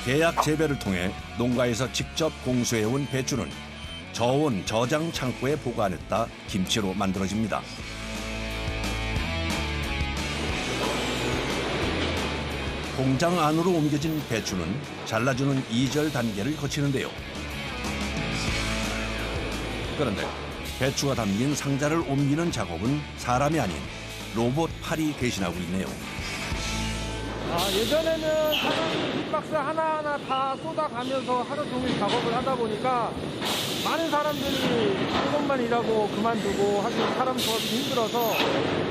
계약 재배를 통해 농가에서 직접 공수해온 배추는 저온 저장 창고에 보관했다 김치로 만들어집니다. 공장 안으로 옮겨진 배추는 잘라주는 이절 단계를 거치는데요. 그런데 배추가 담긴 상자를 옮기는 작업은 사람이 아닌 로봇 팔이 대신하고 있네요. 예전에는 사람이 빅박스 하나하나 다 쏟아가면서 하루 종일 작업을 하다 보니까 많은 사람들이 한 곳만 일하고 그만두고 하기는 사람 구하기 힘들어서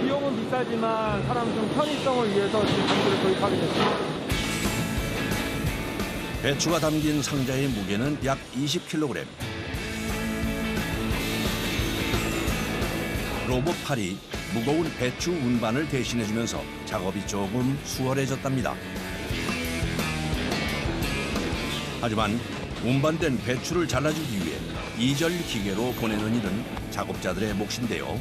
비용은 비싸지만 사람 좀 편의성을 위해서 지금 장비를 도입하게 됐습니다. 배추가 담긴 상자의 무게는 약 20kg. 로봇 팔이 무거운 배추 운반을 대신해주면서 작업이 조금 수월해졌답니다. 하지만 운반된 배추를 잘라주기 위해 이절 기계로 보내는 일은 작업자들의 몫인데요.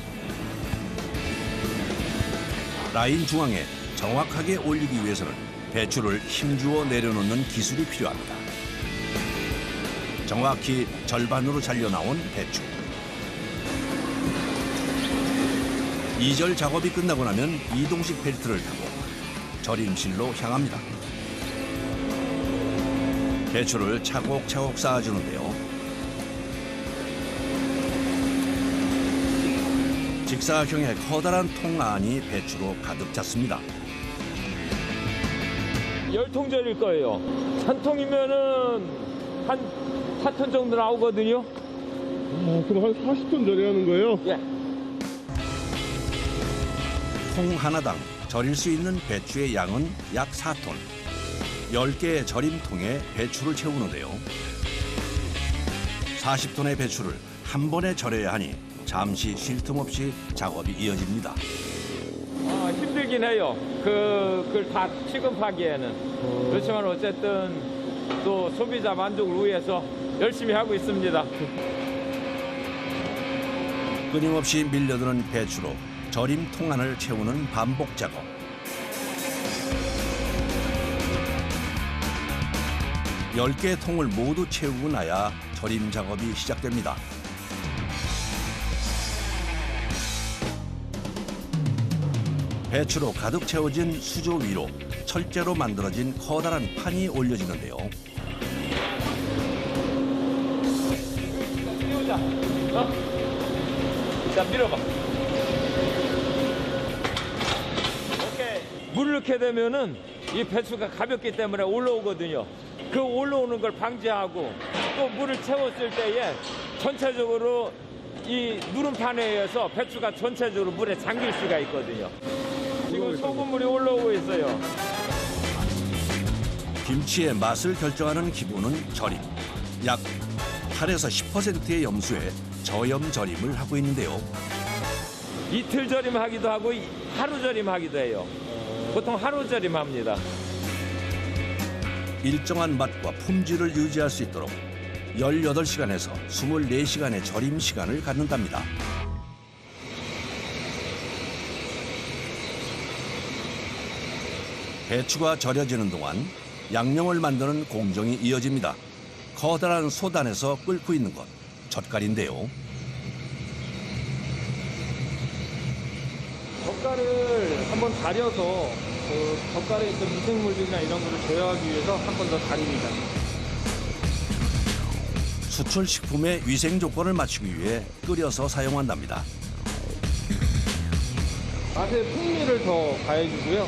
라인 중앙에 정확하게 올리기 위해서는 배추를 힘주어 내려놓는 기술이 필요합니다. 정확히 절반으로 잘려나온 배추. 이절 작업이 끝나고 나면 이동식 벨트를 타고 절임실로 향합니다. 배추를 차곡차곡 쌓아주는데요. 직사형의 커다란 통 안이 배추로 가득 찼습니다. 10통 절일 거예요. 1통이면은 한 4톤 정도 나오거든요. 그럼 한 40톤 절여하는 거예요? 예. 통 하나당 절일 수 있는 배추의 양은 약 4톤. 10개의 절임통에 배추를 채우는데요. 40톤의 배추를 한 번에 절여야 하니 잠시 쉴 틈 없이 작업이 이어집니다. 힘들긴 해요. 그걸 다 취급하기에는. 그렇지만 어쨌든 또 소비자 만족을 위해서 열심히 하고 있습니다. 끊임없이 밀려드는 배추로 절임통 안을 채우는 반복 작업. 열 개의 통을 모두 채우고 나야 절임 작업이 시작됩니다. 배추로 가득 채워진 수조 위로 철제로 만들어진 커다란 판이 올려지는데요. 띄우자. 자, 밀어봐. 오케이. 물을 넣게 되면은 이 배추가 가볍기 때문에 올라오거든요. 그 올라오는 걸 방지하고 또 물을 채웠을 때에 전체적으로 이 누름판에 의해서 배추가 전체적으로 물에 잠길 수가 있거든요. 지금 소금물이 올라오고 있어요. 김치의 맛을 결정하는 기본은 절임. 약 8에서 10%의 염수에 저염 절임을 하고 있는데요. 이틀 절임하기도 하고 하루 절임하기도 해요. 보통 하루 절임합니다. 일정한 맛과 품질을 유지할 수 있도록 18시간에서 24시간의 절임 시간을 갖는답니다. 배추가 절여지는 동안 양념을 만드는 공정이 이어집니다. 커다란 솥안에서 끓고 있는 것, 젓갈인데요. 젓갈을 한번 달여서 그 젓갈에 있던 미생물들이나 이런 거를 제어하기 위해서 한 번 더 달입니다. 수출 식품의 위생 조건을 맞추기 위해 끓여서 사용한답니다. 맛의 풍미를 더 가해주고요.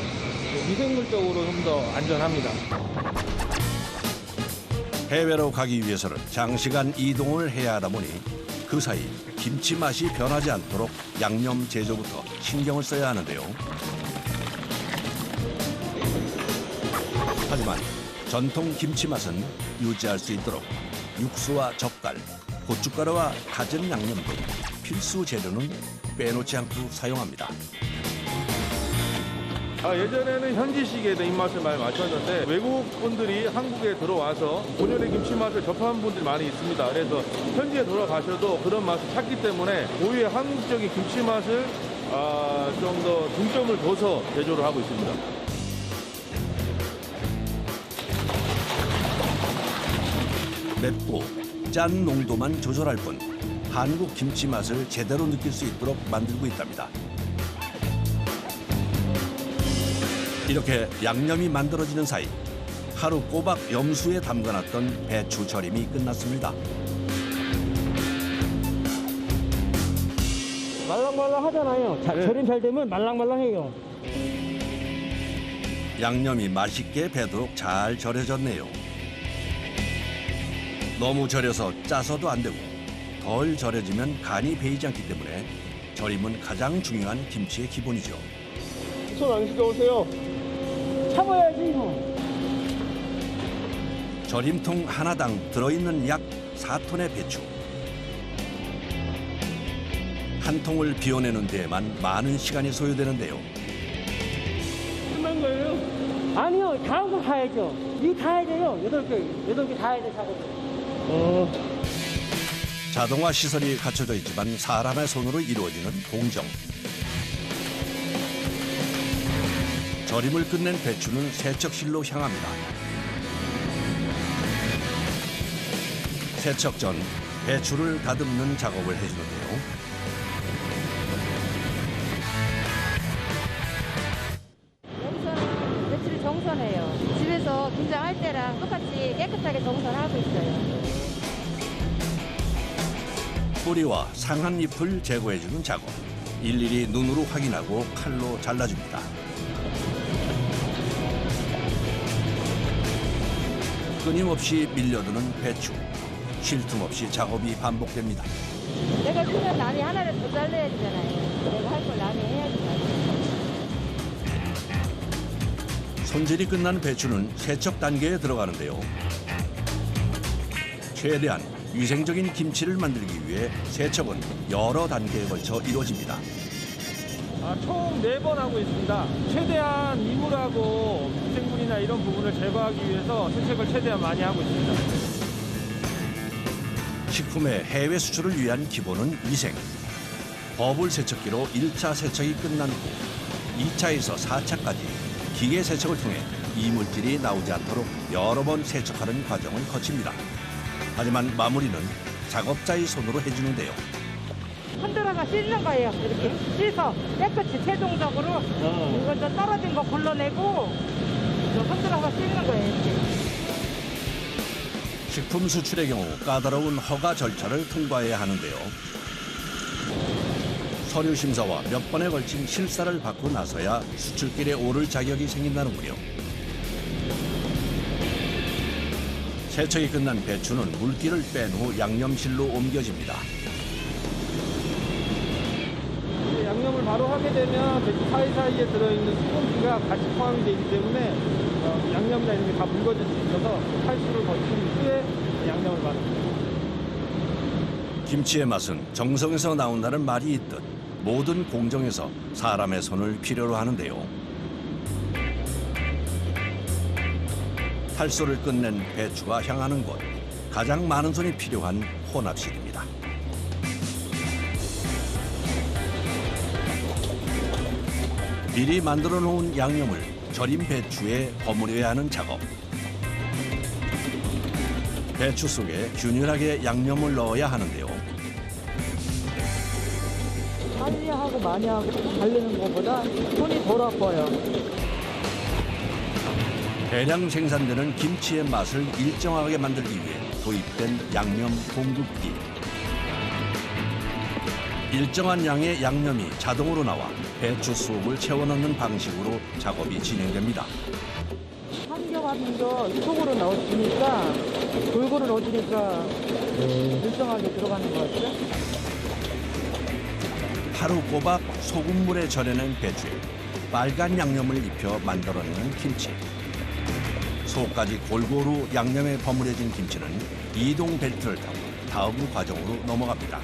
미생물적으로 좀 더 안전합니다. 해외로 가기 위해서는 장시간 이동을 해야 하다 보니 그 사이 김치 맛이 변하지 않도록 양념 제조부터 신경을 써야 하는데요. 하지만 전통 김치 맛은 유지할 수 있도록 육수와 젓갈, 고춧가루와 다진 양념 등 필수 재료는 빼놓지 않고 사용합니다. 예전에는 현지식에 대한 입맛을 많이 맞췄는데 외국 분들이 한국에 들어와서 본연의 김치 맛을 접한 분들이 많이 있습니다. 그래서 현지에 돌아가셔도 그런 맛을 찾기 때문에 오히려 한국적인 김치 맛을 좀 더 중점을 둬서 제조를 하고 있습니다. 맵고 짠 농도만 조절할 뿐 한국 김치 맛을 제대로 느낄 수 있도록 만들고 있답니다. 이렇게 양념이 만들어지는 사이 하루 꼬박 염수에 담가놨던 배추 절임이 끝났습니다. 말랑말랑 하잖아요. 절임 잘 되면 말랑말랑해요. 양념이 맛있게 배도록 잘 절여졌네요. 너무 절여서 짜서도 안 되고 덜 절여지면 간이 배이지 않기 때문에 절임은 가장 중요한 김치의 기본이죠. 손 안 씻어오세요. 참아야지 뭐. 절임통 하나당 들어있는 약 4톤의 배추. 한 통을 비워내는 데에만 많은 시간이 소요되는데요. 끝난 거예요? 아니요, 다음 거 가야죠. 이거 다 해야 돼요. 8개 다 해야 돼, 작업. 자동화 시설이 갖춰져 있지만 사람의 손으로 이루어지는 공정. 절임을 끝낸 배추는 세척실로 향합니다. 세척 전 배추를 다듬는 작업을 해주는데요. 여기서는 배추를 정선해요. 집에서 김장할 때랑 똑같이 깨끗하게 정선하고 있어요. 뿌리와 상한 잎을 제거해주는 작업. 일일이 눈으로 확인하고 칼로 잘라줍니다. 끊임없이 밀려드는 배추. 쉴 틈 없이 작업이 반복됩니다. 내가 쓰면 남이 하나를 더 잘라야 되잖아요. 내가 할 걸 남이 해야지. 손질이 끝난 배추는 세척 단계에 들어가는데요. 최대한 위생적인 김치를 만들기 위해 세척은 여러 단계에 걸쳐 이루어집니다. 총 4번 하고 있습니다. 최대한 이물하고 미생물이나 이런 부분을 제거하기 위해서 세척을 최대한 많이 하고 있습니다. 식품의 해외 수출을 위한 기본은 위생. 버블 세척기로 1차 세척이 끝난 후 2차에서 4차까지 기계 세척을 통해 이물질이 나오지 않도록 여러 번 세척하는 과정을 거칩니다. 하지만 마무리는 작업자의 손으로 해주는데요. 흔들어서 씻는 거예요. 이렇게 씻어 깨끗이 최종적으로 이거 저 떨어진 거 걸러내고 저 흔들어서 씻는 거예요. 이렇게. 식품 수출의 경우 까다로운 허가 절차를 통과해야 하는데요. 서류 심사와 몇 번에 걸친 실사를 받고 나서야 수출길에 오를 자격이 생긴다는군요. 세척이 끝난 배추는 물기를 뺀 후 양념실로 옮겨집니다. 양념을 바로 하게 되면 배추 사이사이에 들어있는 수분기가 같이 포함이 되기 때문에 양념이나 이런 게 다 묽어질 수 있어서 칼수를 거친 후에 양념을 받습니다. 김치의 맛은 정성에서 나온다는 말이 있듯 모든 공정에서 사람의 손을 필요로 하는데요. 탈소를 끝낸 배추가 향하는 곳, 가장 많은 손이 필요한 혼합실입니다. 미리 만들어 놓은 양념을 절임 배추에 버무려야 하는 작업. 배추 속에 균일하게 양념을 넣어야 하는데요. 빨리 하고 많이 하고 달리는 것보다 손이 덜 아파요. 대량 생산되는 김치의 맛을 일정하게 만들기 위해 도입된 양념 공급기. 일정한 양의 양념이 자동으로 나와 배추 속을 채워넣는 방식으로 작업이 진행됩니다. 한 겹 속으로 넣어주니까 골고루 넣어주니까 일정하게 들어가는 것 같아요. 하루 꼬박 소금물에 절여낸 배추에 빨간 양념을 입혀 만들어내는 김치. 속까지 골고루 양념에 버무려진 김치는 이동 벨트를 타고 다음 과정으로 넘어갑니다.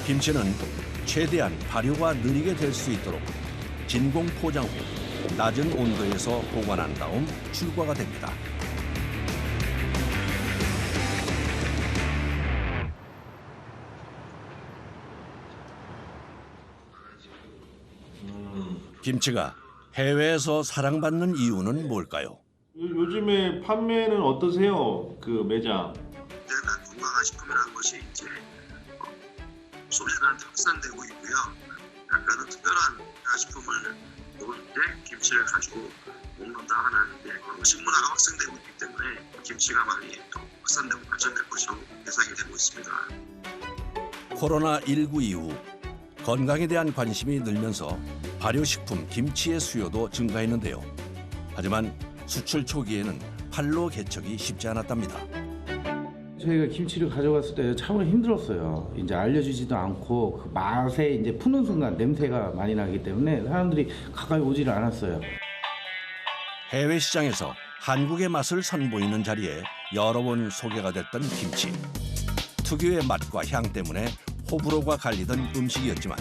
김치는 최대한 발효가 느리게 될 수 있도록 진공 포장 후 낮은 온도에서 보관한 다음 출과가 됩니다. 김치가 해외에서 사랑받는 이유는 뭘까요? 요즘에 판매는 어떠세요? 그 매장. 다양한 건강한 식품이라는 것이 이제 소비자들한테 확산되고 있고요. 약간은 특별한 식품을 먹을 때 김치를 가지고 먹는다 하는 식문화가 확산되고 있기 때문에 김치가 많이 더 확산되고 발전될 것으로 예상이 되고 있습니다. 코로나19 이후 건강에 대한 관심이 늘면서 발효식품 김치의 수요도 증가했는데요. 하지만 수출 초기에는 판로 개척이 쉽지 않았답니다. 저희가 김치를 가져갔을 때 참으로 힘들었어요. 이제 알려주지도 않고 그 맛에 이제 푸는 순간 냄새가 많이 나기 때문에 사람들이 가까이 오지를 않았어요. 해외 시장에서 한국의 맛을 선보이는 자리에 여러 번 소개가 됐던 김치. 특유의 맛과 향 때문에 호불호가 갈리던 음식이었지만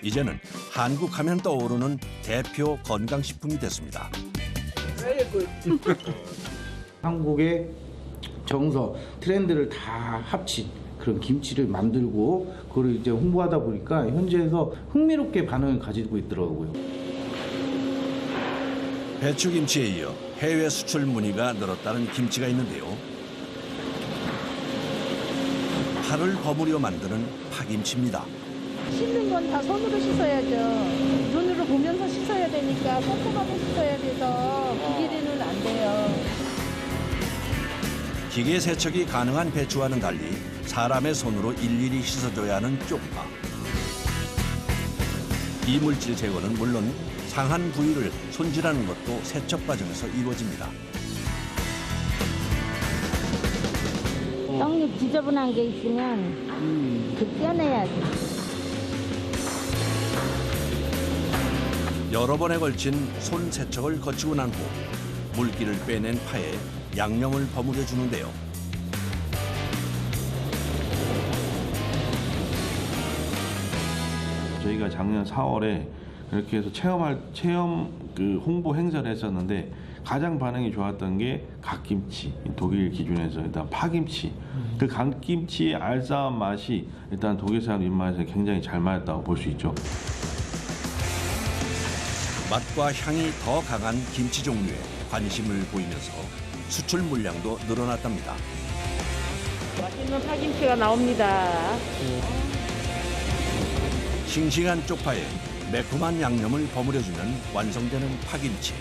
이제는 한국 하면 떠오르는 대표 건강식품이 됐습니다. 한국의 정서, 트렌드를 다 합친 그런 김치를 만들고 그걸 이제 홍보하다 보니까 현지에서 흥미롭게 반응을 가지고 있더라고요. 배추김치에 이어 해외 수출 문의가 늘었다는 김치가 있는데요. 팔을 버무려 만드는 파김치입니다. 씻는 건 다 손으로 씻어야죠. 눈으로 보면서 씻어야 되니까 꼼꼼하게 씻어야 돼서 비닐에는 안 돼요. 기계 세척이 가능한 배추와는 달리 사람의 손으로 일일이 씻어줘야 하는 쪽파. 이물질 제거는 물론 상한 부위를 손질하는 것도 세척 과정에서 이루어집니다. 떡잎 지저분한 게 있으면 그 떼내야지. 여러 번에 걸친 손 세척을 거치고 난 후 물기를 빼낸 파에 양념을 버무려 주는데요. 저희가 작년 4월에 이렇게 해서 체험 그 홍보 행사를 했었는데 가장 반응이 좋았던 게 갓김치, 독일 기준에서 일단 파김치. 그 갓김치의 알싸한 맛이 일단 독일 사람 입맛에 굉장히 잘 맞았다고 볼 수 있죠. 맛과 향이 더 강한 김치 종류에 관심을 보이면서 수출 물량도 늘어났답니다. 맛있는 파김치가 나옵니다. 싱싱한 쪽파에 매콤한 양념을 버무려주면 완성되는 파김치.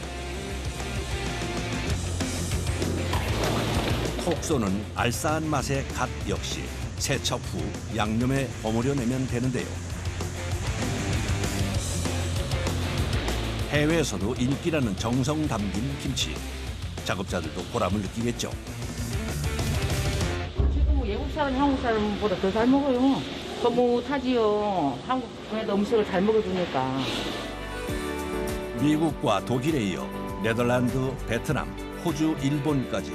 톡 쏘는 알싸한 맛의 갓 역시 세척 후 양념에 버무려내면 되는데요. 해외에서도 인기라는 정성 담긴 김치. 작업자들도 보람을 느끼겠죠. 지금 외국 사람, 한국 사람보다 더 잘 먹어요. 너무 타지요. 한국에도 음식을 잘 먹어주니까. 미국과 독일에 이어 네덜란드, 베트남, 호주, 일본까지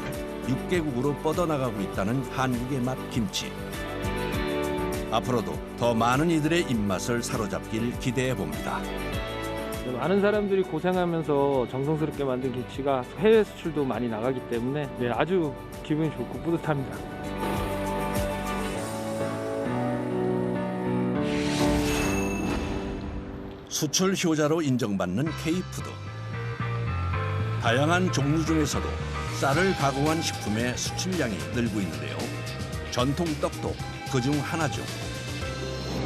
6개국으로 뻗어나가고 있다는 한국의 맛 김치. 앞으로도 더 많은 이들의 입맛을 사로잡길 기대해 봅니다. 많은 사람들이 고생하면서 정성스럽게 만든 김치가 해외 수출도 많이 나가기 때문에 아주 기분이 좋고 뿌듯합니다. 수출 효자로 인정받는 K푸드. 다양한 종류 중에서도 쌀을 가공한 식품의 수출량이 늘고 있는데요. 전통 떡도 그중 하나죠.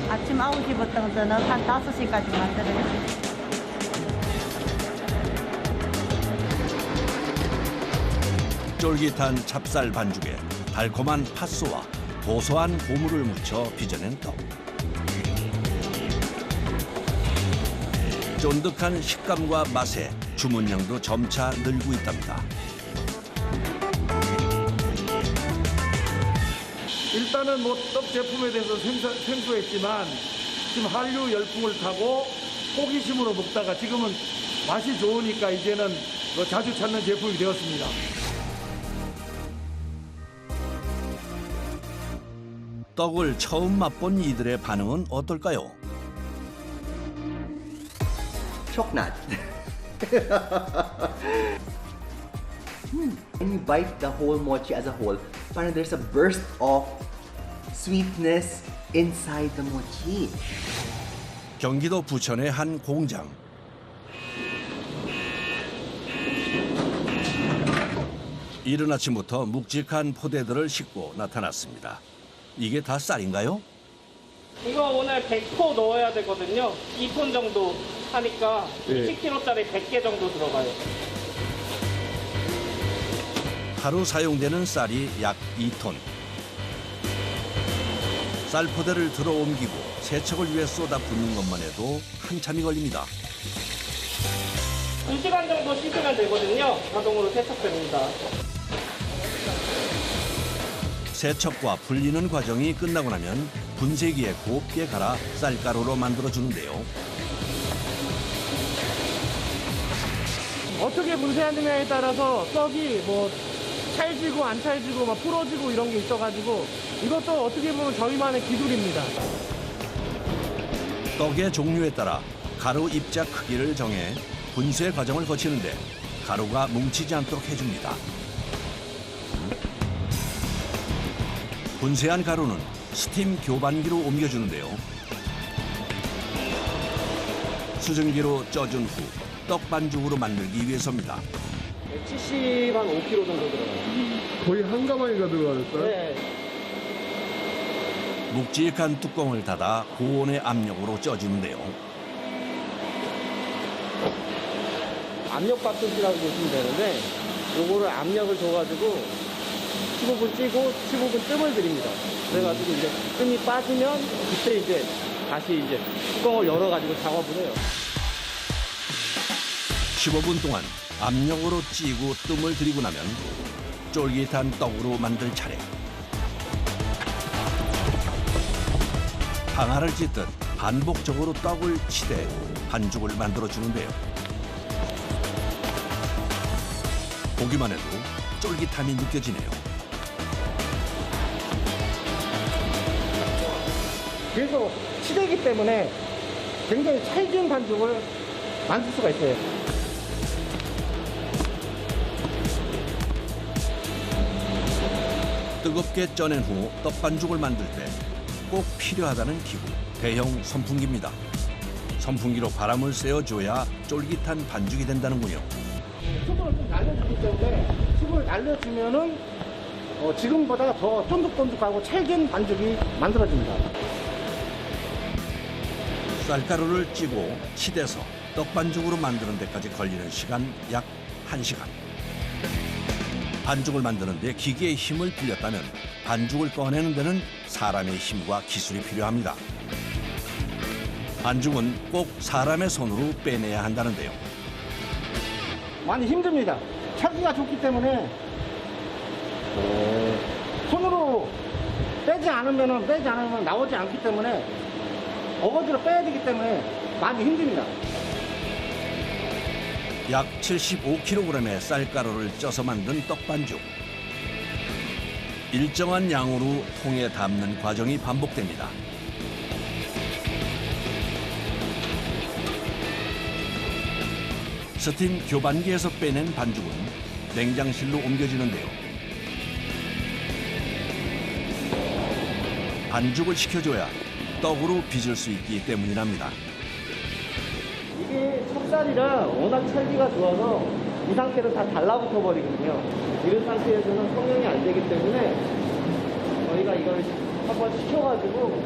아침 9시부터는 한 5시까지 만들어요. 쫄깃한 찹쌀 반죽에 달콤한 팥소와 고소한 고물을 묻혀 빚어낸 떡. 쫀득한 식감과 맛에 주문량도 점차 늘고 있답니다. 일단은 뭐 떡 제품에 대해서 생소했지만 지금 한류 열풍을 타고 호기심으로 먹다가 지금은 맛이 좋으니까 이제는 자주 찾는 제품이 되었습니다. 떡을 처음 맛본 이들의 반응은 어떨까요? Choknat. When you bite the whole mochi as a whole, parang there's a burst of sweetness inside the mochi. 경기도 부천의 한 공장. 이른 아침부터 묵직한 포대들을 싣고 나타났습니다. 이게 다 쌀인가요? 이거 오늘 100포 넣어야 되거든요. 2톤 정도 하니까 20kg짜리 100개 정도 들어가요. 하루 사용되는 쌀이 약 2톤. 쌀포대를 들어 옮기고 세척을 위해 쏟아 붓는 것만 해도 한참이 걸립니다. 2시간 정도 씻으면 되거든요. 자동으로 세척됩니다. 세척과 불리는 과정이 끝나고 나면 분쇄기에 곱게 갈아 쌀가루로 만들어주는데요. 어떻게 분쇄하느냐에 따라서 떡이 뭐 찰지고 안 찰지고 막 부러지고 이런 게 있어가지고 이것도 어떻게 보면 저희만의 기술입니다. 떡의 종류에 따라 가루 입자 크기를 정해 분쇄 과정을 거치는데 가루가 뭉치지 않도록 해줍니다. 분쇄한 가루는 스팀 교반기로 옮겨주는데요. 수증기로 쪄준 후 떡 반죽으로 만들기 위해서입니다. 70 한 5kg 정도 들어가요. 거의 한 가마니가 들어가겠어요? 네. 묵직한 뚜껑을 닫아 고온의 압력으로 쪄주는데요. 압력밥솥이라고 보시면 되는데 요거를 압력을 줘가지고 15분 찌고 15분 뜸을 들입니다. 그래가지고 이제 뜸이 빠지면 그때 이제 다시 이제 뚜껑을 열어가지고 작업을 해요. 15분 동안 압력으로 찌고 뜸을 들이고 나면 쫄깃한 떡으로 만들 차례. 항아를 찢듯 반복적으로 떡을 치대 반죽을 만들어주는데요. 보기만 해도 쫄깃함이 느껴지네요. 그래서 치대기 때문에 굉장히 찰진 반죽을 만들 수가 있어요. 뜨겁게 쪄낸 후 떡반죽을 만들 때 꼭 필요하다는 기구, 대형 선풍기입니다. 선풍기로 바람을 쐬어줘야 쫄깃한 반죽이 된다는군요. 수분을 좀 날려주기 때문에 수분을 날려주면은 지금보다 더 쫀득쫀득하고 찰진 반죽이 만들어집니다. 쌀가루를 찌고 치대서 떡반죽으로 만드는 데까지 걸리는 시간 약 1시간. 반죽을 만드는 데 기계의 힘을 빌렸다면 반죽을 꺼내는 데는 사람의 힘과 기술이 필요합니다. 반죽은 꼭 사람의 손으로 빼내야 한다는데요. 많이 힘듭니다. 차기가 좋기 때문에 손으로 빼지 않으면 나오지 않기 때문에 어거지로 빼야 되기 때문에 많이 힘듭니다. 약 75kg의 쌀가루를 쪄서 만든 떡반죽. 일정한 양으로 통에 담는 과정이 반복됩니다. 스팀 교반기에서 빼낸 반죽은 냉장실로 옮겨지는데요. 반죽을 식혀줘야 떡으로 빚을 수 있기 때문이랍니다. 이게 찹쌀이라 워낙 찰기가 좋아서 이 상태로 다 달라붙어 버리거든요. 이런 상태에서는 성형이 안 되기 때문에 저희가 이걸 한번 식혀가지고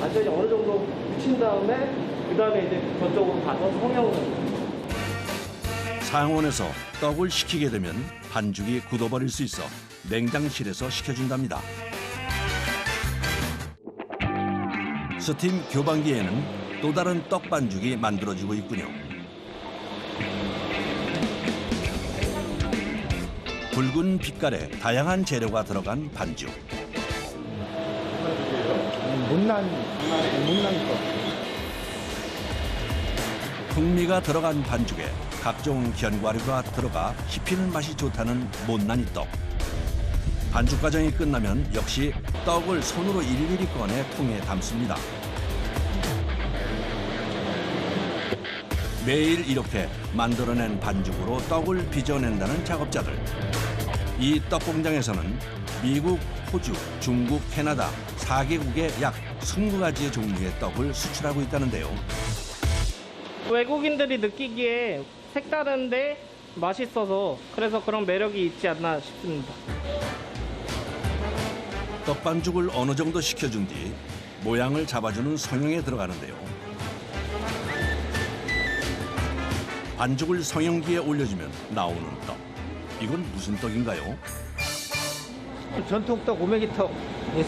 완전히 어느 정도 묻힌 다음에 그 다음에 이제 저쪽으로 가서 성형을 합니다. 상온에서 떡을 식히게 되면 반죽이 굳어버릴 수 있어 냉장실에서 식혀준답니다. 스팀 교반기에는 또 다른 떡 반죽이 만들어지고 있군요. 붉은 빛깔에 다양한 재료가 들어간 반죽. 못난 떡. 풍미가 들어간 반죽에 각종 견과류가 들어가 씹히는 맛이 좋다는 못난이 떡. 반죽 과정이 끝나면 역시 떡을 손으로 일일이 꺼내 통에 담습니다. 매일 이렇게 만들어낸 반죽으로 떡을 빚어낸다는 작업자들. 이 떡 공장에서는 미국, 호주, 중국, 캐나다 4개국에 약 20가지의 종류의 떡을 수출하고 있다는데요. 외국인들이 느끼기에 색다른데 맛있어서 그래서 그런 매력이 있지 않나 싶습니다. 떡반죽을 어느 정도 식혀준 뒤 모양을 잡아주는 성형에 들어가는데요. 반죽을 성형기에 올려주면 나오는 떡. 이건 무슨 떡인가요? 전통떡 오메기떡,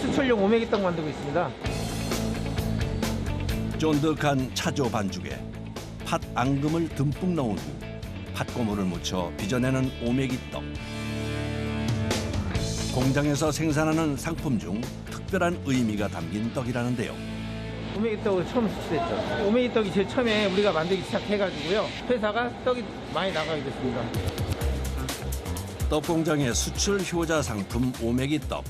수출용 오메기떡 만들고 있습니다. 쫀득한 차조 반죽에 팥 앙금을 듬뿍 넣은 후 팥고물을 묻혀 빚어내는 오메기떡. 공장에서 생산하는 상품 중 특별한 의미가 담긴 떡이라는데요. 오메기떡을 처음 수출했죠. 오메기떡이 제일 처음에 우리가 만들기 시작해가지고요. 회사가 떡이 많이 나가게 됐습니다. 떡공장의 수출 효자 상품 오메기떡.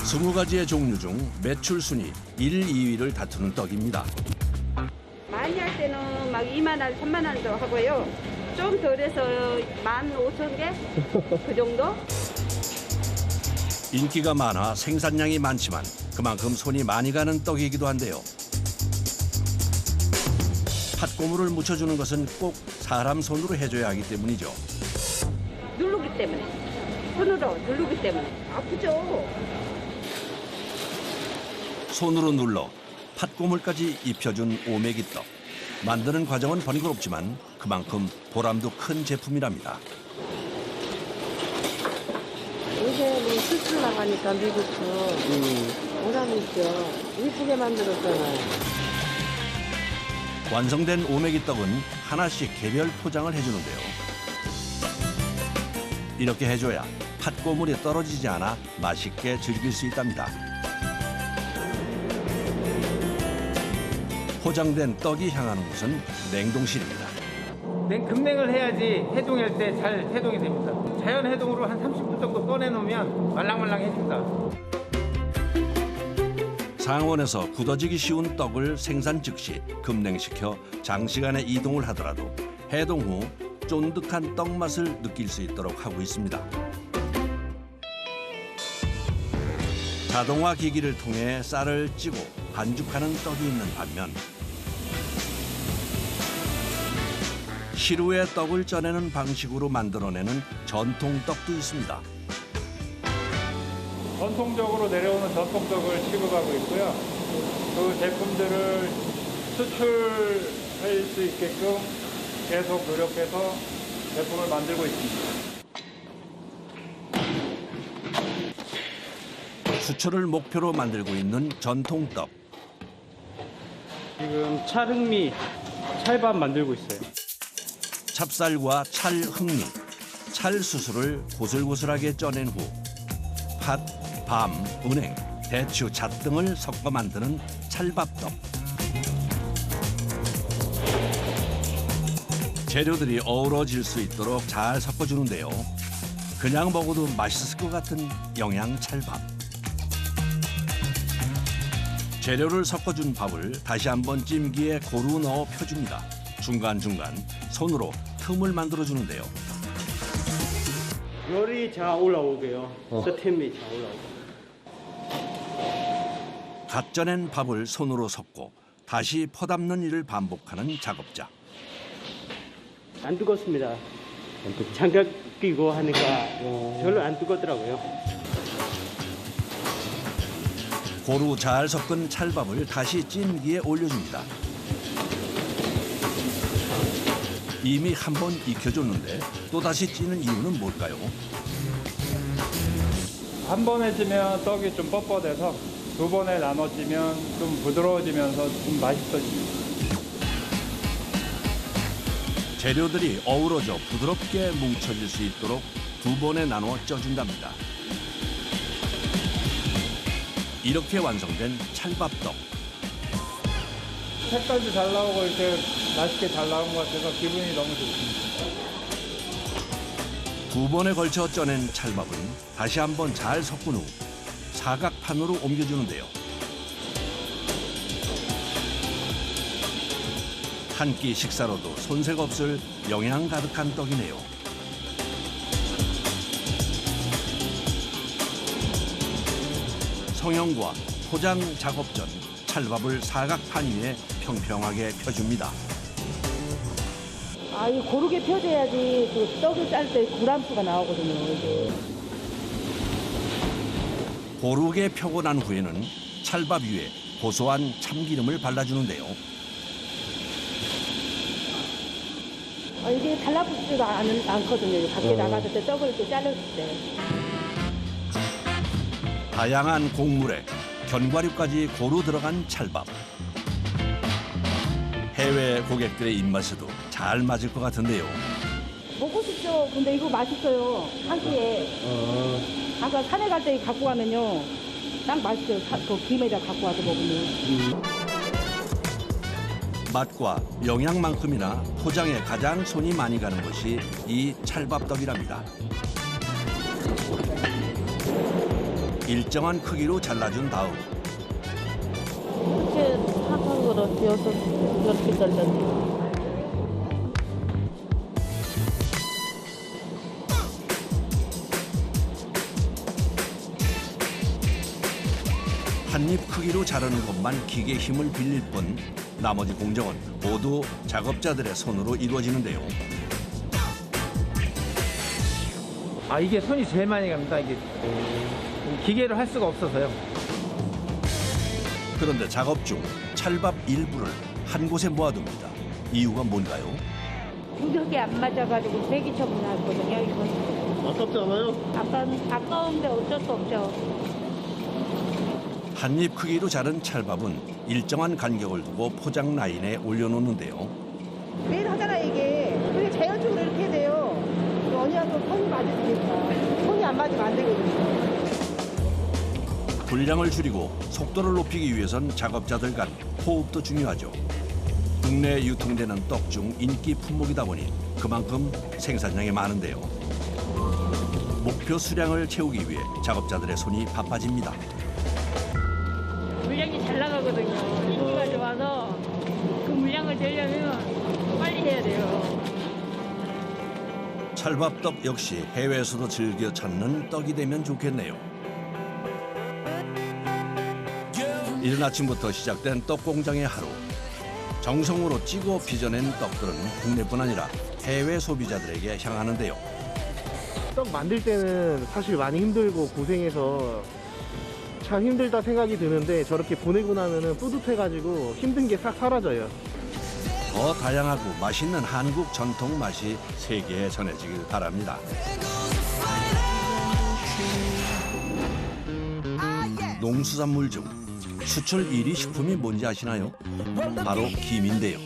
20가지의 종류 중 매출 순위 1, 2위를 다투는 떡입니다. 많이 할 때는 막 2만 원, 3만 원도 하고요. 좀 덜해서 15,000개? 그 정도? 인기가 많아 생산량이 많지만 그만큼 손이 많이 가는 떡이기도 한데요. 팥고물을 묻혀주는 것은 꼭 사람 손으로 해줘야 하기 때문이죠. 누르기 때문에. 손으로 누르기 때문에. 아프죠? 손으로 눌러 팥고물까지 입혀준 오메기떡. 만드는 과정은 번거롭지만 그만큼 보람도 큰 제품이랍니다. 요새 뭐 수출 나가니까 미국도 보람이 있죠. 이쁘게 만들었잖아요. 완성된 오메기떡은 하나씩 개별 포장을 해주는데요. 이렇게 해줘야 팥고물이 떨어지지 않아 맛있게 즐길 수 있답니다. 포장된 떡이 향하는 곳은 냉동실입니다. 급냉을 해야지 해동할 때 잘 해동이 됩니다. 자연 해동으로 한 30분 정도 꺼내놓으면 말랑말랑해집니다. 상온에서 굳어지기 쉬운 떡을 생산 즉시 급냉시켜 장시간의 이동을 하더라도 해동 후 쫀득한 떡 맛을 느낄 수 있도록 하고 있습니다. 자동화 기기를 통해 쌀을 찌고 반죽하는 떡이 있는 반면 시루에 떡을 쪄내는 방식으로 만들어내는 전통 떡도 있습니다. 전통적으로 내려오는 전통떡을 취급하고 있고요. 그 제품들을 수출할 수 있게끔 계속 노력해서 제품을 만들고 있습니다. 수출을 목표로 만들고 있는 전통떡. 지금 찰흑미, 찰밥 만들고 있어요. 찹쌀과 찰흑미, 찰수수를 고슬고슬하게 쪄낸 후 팥, 밤, 은행, 대추, 잣 등을 섞어 만드는 찰밥떡. 재료들이 어우러질 수 있도록 잘 섞어주는데요. 그냥 먹어도 맛있을 것 같은 영양 찰밥. 재료를 섞어준 밥을 다시 한번 찜기에 고루 넣어 펴줍니다. 중간중간 손으로 틈을 만들어주는데요. 열이 잘 올라오게요. 스팀이 잘 올라오게. 갓 쪄낸 밥을 손으로 섞고 다시 퍼담는 일을 반복하는 작업자. 안 뜨겁습니다. 장갑 끼고 하니까 별로 안 뜨겁더라고요. 고루 잘 섞은 찰밥을 다시 찜기에 올려줍니다. 이미 한 번 익혀줬는데 또다시 찌는 이유는 뭘까요? 한 번에 찌면 떡이 좀 뻣뻣해서 두 번에 나눠 찌면 좀 부드러워지면서 좀 맛있어집니다. 재료들이 어우러져 부드럽게 뭉쳐질 수 있도록 두 번에 나눠 쪄준답니다. 이렇게 완성된 찰밥떡. 색깔도 잘 나오고 이렇게 맛있게 잘 나온 것 같아서 기분이 너무 좋습니다. 두 번에 걸쳐 쪄낸 찰밥은 다시 한번 잘 섞은 후 사각판으로 옮겨주는데요. 한 끼 식사로도 손색 없을 영양 가득한 떡이네요. 성형과 포장 작업 전 찰밥을 사각판 위에 평평하게 펴줍니다. 이 고르게 펴줘야지 그 떡을 짤 때 그람수가 나오거든요. 이게. 고르게 펴고 난 후에는 찰밥 위에 고소한 참기름을 발라주는데요. 이게 달라붙지도 않거든요. 밖에 나갔을 때 떡을 이렇게 잘랐을 때. 다양한 곡물에 견과류까지 고루 들어간 찰밥. 해외 고객들의 입맛에도 잘 맞을 것 같은데요. 먹고 싶죠. 근데 이거 맛있어요. 한 끼에. 아까 산에 갈 때 갖고 가면요. 딱 맛있어요. 그 김에다 갖고 와서 먹으면. 맛과 영양만큼이나 포장에 가장 손이 많이 가는 것이 이 찰밥떡이랍니다. 일정한 크기로 잘라준 다음 이렇게 사각으로 띄어서 이렇게 잘라줘. 한입 크기로 자르는 것만 기계 힘을 빌릴 뿐 나머지 공정은 모두 작업자들의 손으로 이루어지는데요. 이게 손이 제일 많이 갑니다. 이게 기계로 할 수가 없어서요. 그런데 작업 중 찰밥 일부를 한 곳에 모아둡니다. 이유가 뭔가요? 구력이 안 맞아가지고 대기 처분했거든요. 이건 아깝지 않아요? 아까운데 어쩔 수 없죠. 한입 크기로 자른 찰밥은 일정한 간격을 두고 포장 라인에 올려놓는데요. 매일 하잖아요, 이게. 그게 자연적으로 이렇게 돼요. 어느 정도 손이 맞으니까. 손이 안 맞으면 안 되거든요. 분량을 줄이고 속도를 높이기 위해선 작업자들 간 호흡도 중요하죠. 국내에 유통되는 떡 중 인기 품목이다 보니 그만큼 생산량이 많은데요. 목표 수량을 채우기 위해 작업자들의 손이 바빠집니다. 물량이 잘 나가거든요. 인기가 좋아서 그 물량을 내려면 빨리 해야 돼요. 찰밥떡 역시 해외에서도 즐겨 찾는 떡이 되면 좋겠네요. 이른 아침부터 시작된 떡 공장의 하루. 정성으로 찌고 빚어낸 떡들은 국내뿐 아니라 해외 소비자들에게 향하는데요. 떡 만들 때는 사실 많이 힘들고 고생해서 참 힘들다 생각이 드는데 저렇게 보내고 나면은 뿌듯해가지고 힘든 게 싹 사라져요. 더 다양하고 맛있는 한국 전통 맛이 세계에 전해지길 바랍니다. 농수산물 중 수출 1위 식품이 뭔지 아시나요? 바로 김인데요.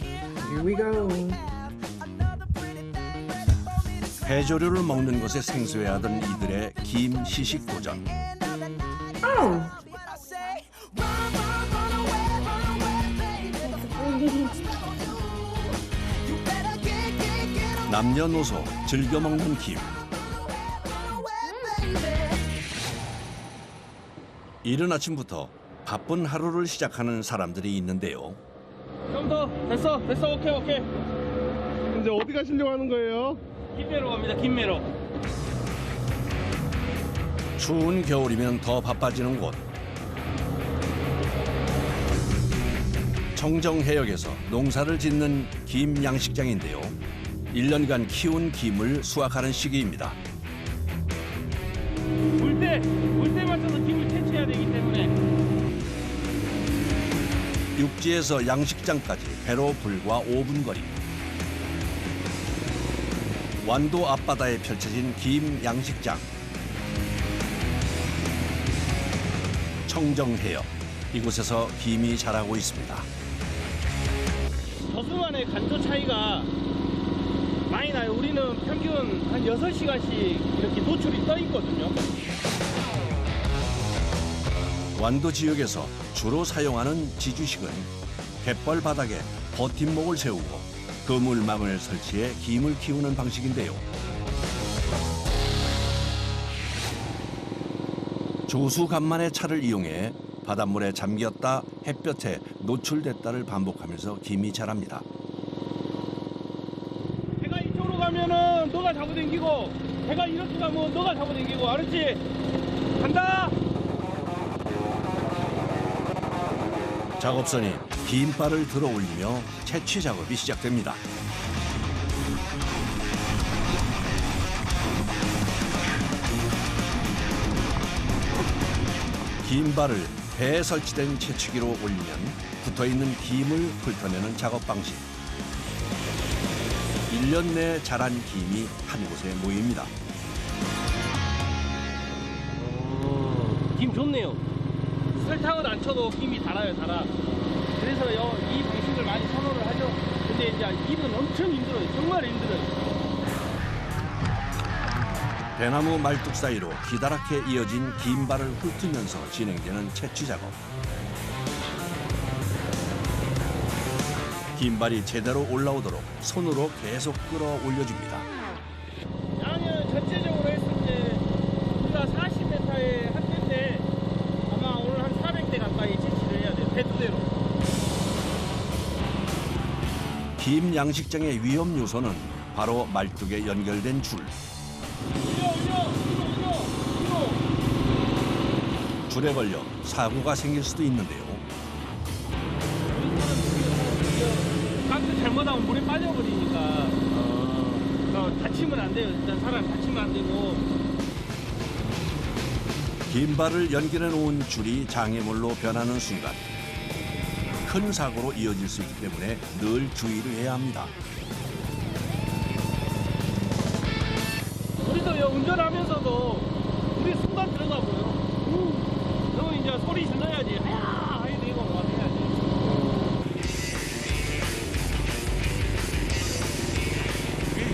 해조류를 먹는 것에 생소해하던 이들의 김 시식 도전. 남녀노소 즐겨 먹는 김. 이른 아침부터 바쁜 하루를 시작하는 사람들이 있는데요. 좀 더 됐어 오케이. 이제 어디 가시려고 하는 거예요? 김매로 갑니다. 김매로. 추운 겨울이면 더 바빠지는 곳. 청정해역에서 농사를 짓는 김 양식장인데요. 1년간 키운 김을 수확하는 시기입니다. 물때 맞춰서 김을 채취해야 되기 때문에. 육지에서 양식장까지 배로 불과 5분 거리. 완도 앞바다에 펼쳐진 김 양식장. 청정해역. 이곳에서 김이 자라고 있습니다. 저수만의 간도 차이가 많이 나요. 우리는 평균 한 6시간씩 이렇게 노출이 떠 있거든요. 완도 지역에서 주로 사용하는 지주식은 갯벌 바닥에 버팀목을 세우고 그물망을 설치해 김을 키우는 방식인데요. 조수간만의 차를 이용해 바닷물에 잠겼다 햇볕에 노출됐다를 반복하면서 김이 자랍니다. 배가 이쪽으로 가면은 너가 잡아당기고 배가 이렇게 가면 너가 잡아당기고 알았지? 간다! 작업선이 김발을 들어 올리며 채취 작업이 시작됩니다. 김발을 배에 설치된 채취기로 올리면 붙어있는 김을 훑어내는 작업 방식. 1년 내 자란 김이 한 곳에 모입니다. 김 좋네요. 설탕을 안 쳐도 김이 달아요, 달아. 그래서 이 방식을 많이 선호를 하죠. 근데 이제 일은 엄청 힘들어요. 정말 힘들어요. 대나무 말뚝 사이로 기다랗게 이어진 김발을 훑으면서 진행되는 채취 작업. 김발이 제대로 올라오도록 손으로 계속 끌어올려줍니다. 양은 전체적으로 했을 때 우리가 40m에 한 대인데 아마 오늘 한 400대 가까이 채취를 해야 돼요. 배두대로. 김 양식장의 위험 요소는 바로 말뚝에 연결된 줄. 줄에 걸려 사고가 생길 수도 있는데요. 깍지 잘못하면 물에 빠져버리니까 다치면 안 돼요. 일단 사람 다치면 안 되고. 김발을 연결해 놓은 줄이 장애물로 변하는 순간 큰 사고로 이어질 수 있기 때문에 늘 주의를 해야 합니다. 우리도 운전하면서도 물이 순간 들어가고요. 그러면 이제 소리 질러야지. 하야! 해야 되고 뭐 해야지.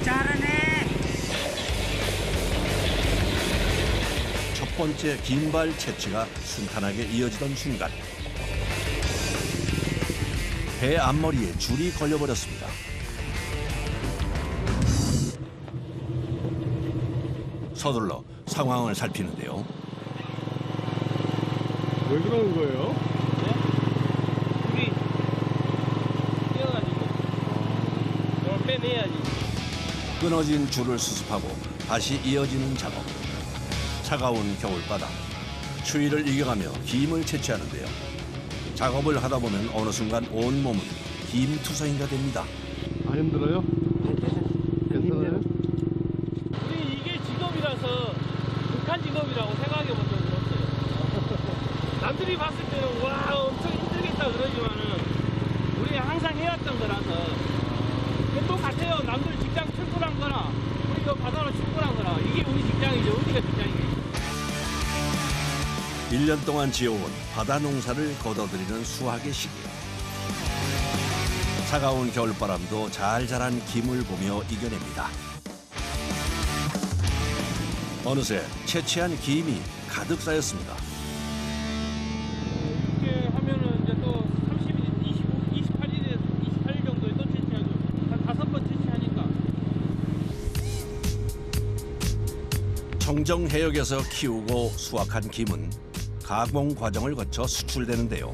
잘하네. 첫 번째 김발 채취가 순탄하게 이어지던 순간 배 앞머리에 줄이 걸려버렸습니다. 서둘러 상황을 살피는데요. 왜 그러는 거예요? 물이 뛰어가지고 이걸 빼내야지. 끊어진 줄을 수습하고 다시 이어지는 작업. 차가운 겨울바다. 추위를 이겨가며 김을 채취하는데요. 작업을 하다 보면 어느 순간 온몸은 김투성이가 됩니다. 안 힘들어요? 괜찮아요? 우리 이게 직업이라서 극한 직업이라고 생각해 본 적은 없어요. 남들이 봤을 때는 와 엄청 힘들겠다 그러지만은 우리 항상 해왔던 거라서 똑같아요. 남들 직장 출근한 거나 우리가 바다로 출근한 거나 이게 우리 직장이죠. 어디가 직장이에요. 1년 동안 지어온 바다 농사를 거둬들이는 수확의 시기. 차가운 겨울바람도 잘 자란 김을 보며 이겨냅니다. 어느새 채취한 김이 가득 쌓였습니다. 이렇게 하면은 이제 또 30일, 28일 정도에 또 채취하죠. 한 5번 채취하니까. 청정 해역에서 키우고 수확한 김은 가공 과정을 거쳐 수출되는데요.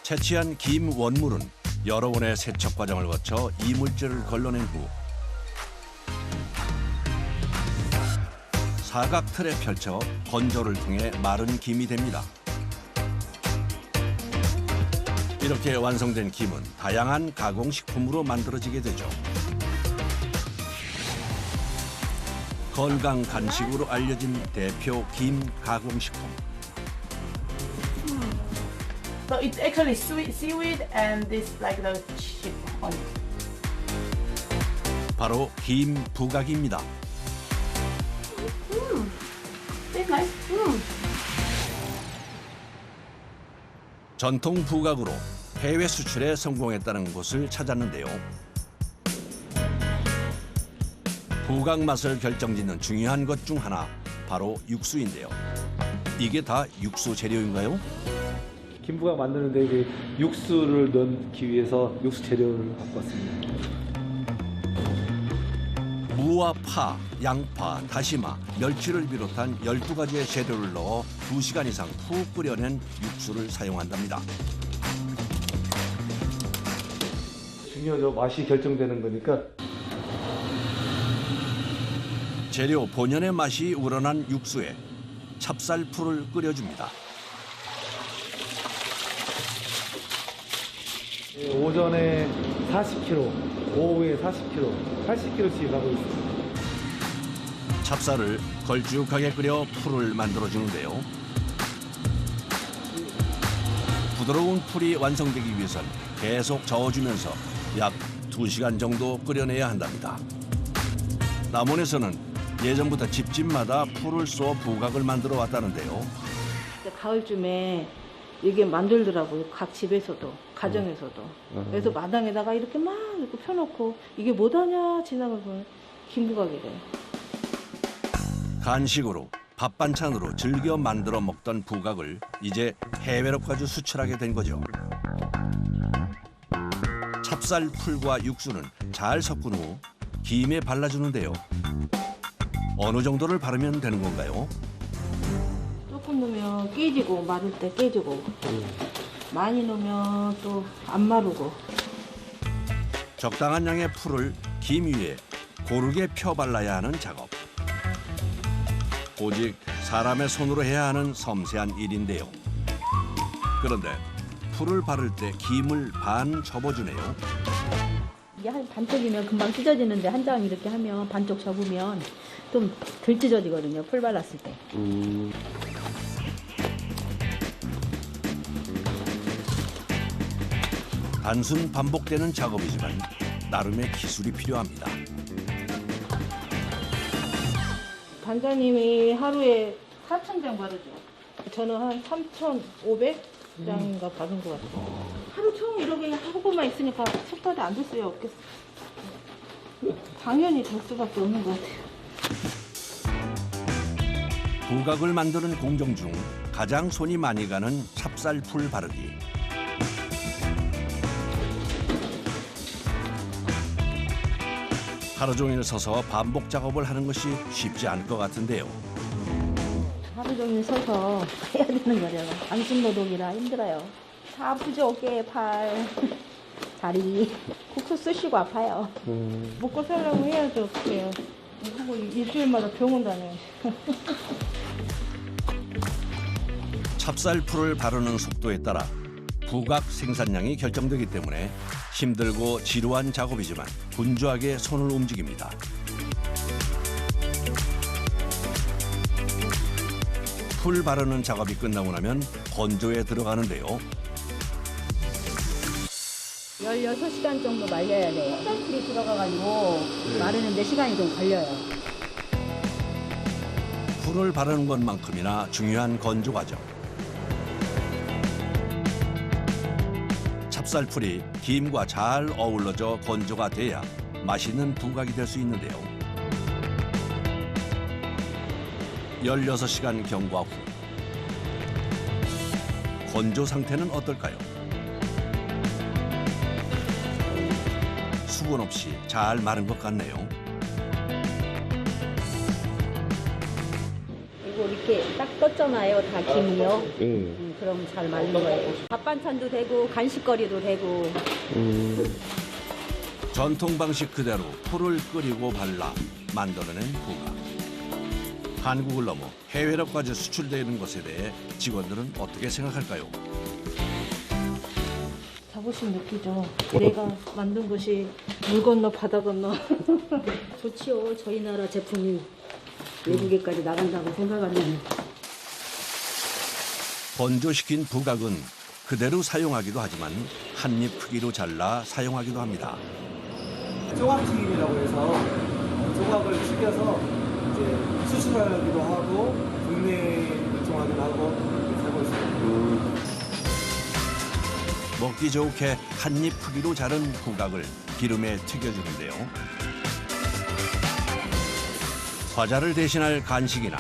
채취한 김 원물은 여러 번의 세척 과정을 거쳐 이물질을 걸러낸 후 사각 틀에 펼쳐 건조를 통해 마른 김이 됩니다. 이렇게 완성된 김은 다양한 가공식품으로 만들어지게 되죠. 건강 간식으로 알려진 대표 김 가공식품. So it's actually sweet seaweed and this like the chip on it. 바로 김 부각입니다. It's nice. 전통 부각으로 해외 수출에 성공했다는 곳을 찾았는데요. 부각 맛을 결정짓는 중요한 것 중 하나, 바로 육수인데요. 이게 다 육수 재료인가요? 김부각 만드는데 그 육수를 넣기 위해서 육수 재료를 갖고 왔습니다. 무와 파, 양파, 다시마, 멸치를 비롯한 12가지의 재료를 넣어 2시간 이상 푹 끓여낸 육수를 사용한답니다. 중요하죠. 맛이 결정되는 거니까. 재료 본연의 맛이 우러난 육수에 찹쌀풀을 끓여줍니다. 오전에 40kg, 오후에 40kg, 80kg씩 하고 있습니다. 찹쌀을 걸쭉하게 끓여 풀을 만들어주는데요. 부드러운 풀이 완성되기 위해선 계속 저어주면서 약 2시간 정도 끓여내야 한답니다. 남원에서는 예전부터 집집마다 풀을 쏘 부각을 만들어 왔다는데요. 가을쯤에 이게 만들더라고요. 각 집에서도, 가정에서도. 그래서 마당에다가 이렇게 막 이렇게 펴놓고 이게 뭐하냐 지나가고 김부각이래. 간식으로 밥 반찬으로 즐겨 만들어 먹던 부각을 이제 해외로까지 수출하게 된 거죠. 찹쌀 풀과 육수는 잘 섞은 후 김에 발라주는데요. 어느 정도를 바르면 되는 건가요? 조금 넣으면 깨지고 마를 때 깨지고 많이 넣으면 또 안 마르고. 적당한 양의 풀을 김 위에 고르게 펴 발라야 하는 작업. 오직 사람의 손으로 해야 하는 섬세한 일인데요. 그런데 풀을 바를 때 김을 반 접어주네요. 이게 한 반쪽이면 금방 찢어지는데 한 장 이렇게 하면 반쪽 접으면 좀 덜 찢어지거든요. 풀 발랐을 때. 단순 반복되는 작업이지만 나름의 기술이 필요합니다. 반장님이 하루에 4,000장 바르죠. 저는 한 3,500장인가 바른 것 같아요. 하루 종일 이렇게 하고만 있으니까 속도도 안 될 수야 없겠어. 당연히 될 수밖에 없는 것 같아요. 부각을 만드는 공정 중 가장 손이 많이 가는 찹쌀풀 바르기. 하루 종일 서서 반복 작업을 하는 것이 쉽지 않을 것 같은데요. 하루 종일 서서 해야 되는 거잖아. 단순 노동이라 힘들어요. 다 아프죠. 어깨, 팔, 다리. 국수 쓰시고 아파요. 먹고 살려고 해야죠. 어떡해요. 하고 일주일마다 병원 다녀요. 찹쌀풀을 바르는 속도에 따라 부각 생산량이 결정되기 때문에 힘들고 지루한 작업이지만 분주하게 손을 움직입니다. 풀 바르는 작업이 끝나고 나면 건조에 들어가는데요. 16시간 정도 말려야 돼요. 쌀풀이 들어가가지고 마르는데 시간이 좀 걸려요. 풀을 바르는 것만큼이나 중요한 건조 과정. 찹쌀풀이 김과 잘 어우러져 건조가 돼야 맛있는 부각이 될 수 있는데요. 16시간 경과 후 건조 상태는 어떨까요? 수분 없이 잘 마른 것 같네요. 이거 이렇게 딱 떴잖아요. 다 김이요. 그럼 잘 말린 거예요. 밥 반찬도 되고 간식거리도 되고. 전통 방식 그대로 풀을 끓이고 발라 만들어낸 부각. 한국을 넘어 해외로까지 수출되는 것에 대해 직원들은 어떻게 생각할까요? 자부심 느끼죠. 내가 만든 것이 물 건너 바다 건너. 좋지요. 저희 나라 제품이 외국에까지 나간다고 생각하면. 건조시킨 부각은 그대로 사용하기도 하지만 한 입 크기로 잘라 사용하기도 합니다. 조각튀김이라고 해서 조각을 튀겨서 이제 수출하기도 하고 국내 유통하기도 하고 이렇게 하고 있습니다. 먹기 좋게 한 입 크기로 자른 부각을 기름에 튀겨주는데요. 과자를 대신할 간식이나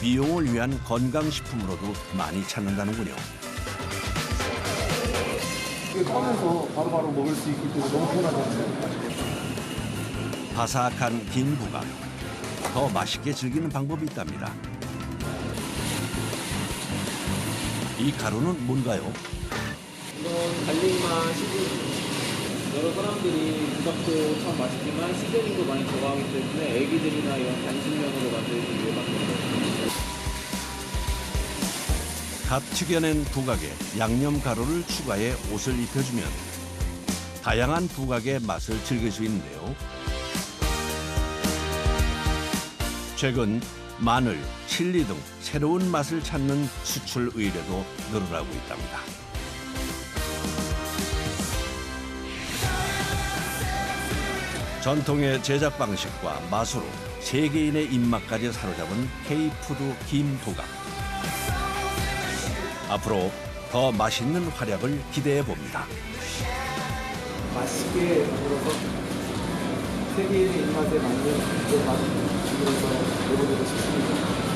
미용을 위한 건강식품으로도 많이 찾는다는군요. 이게 꺼내서 바로바로 먹을 수 있기 때문에 너무 편하잖아요. 바삭한 긴 부각. 더 맛있게 즐기는 방법이 있답니다. 이 가루는 뭔가요? 이건 갈릭맛 시즈닝. 여러 사람들이 부각도 참 맛있지만 시즈닝도 많이 좋아하기 때문에 애기들이나 이런 간식용으로 만들기 위해 만든 거예요. 갓 튀겨낸 부각에 양념 가루를 추가해 옷을 입혀주면 다양한 부각의 맛을 즐길 수 있는데요. 최근 마늘, 칠리 등 새로운 맛을 찾는 수출 의뢰도 늘어나고 있답니다. 전통의 제작 방식과 맛으로 세계인의 입맛까지 사로잡은 K푸드 김도각. 앞으로 더 맛있는 활약을 기대해 봅니다. 맛있게 만들어서 세계인의 입맛에 맞는 그런 맛을 만들어서 내보내고 싶습니다.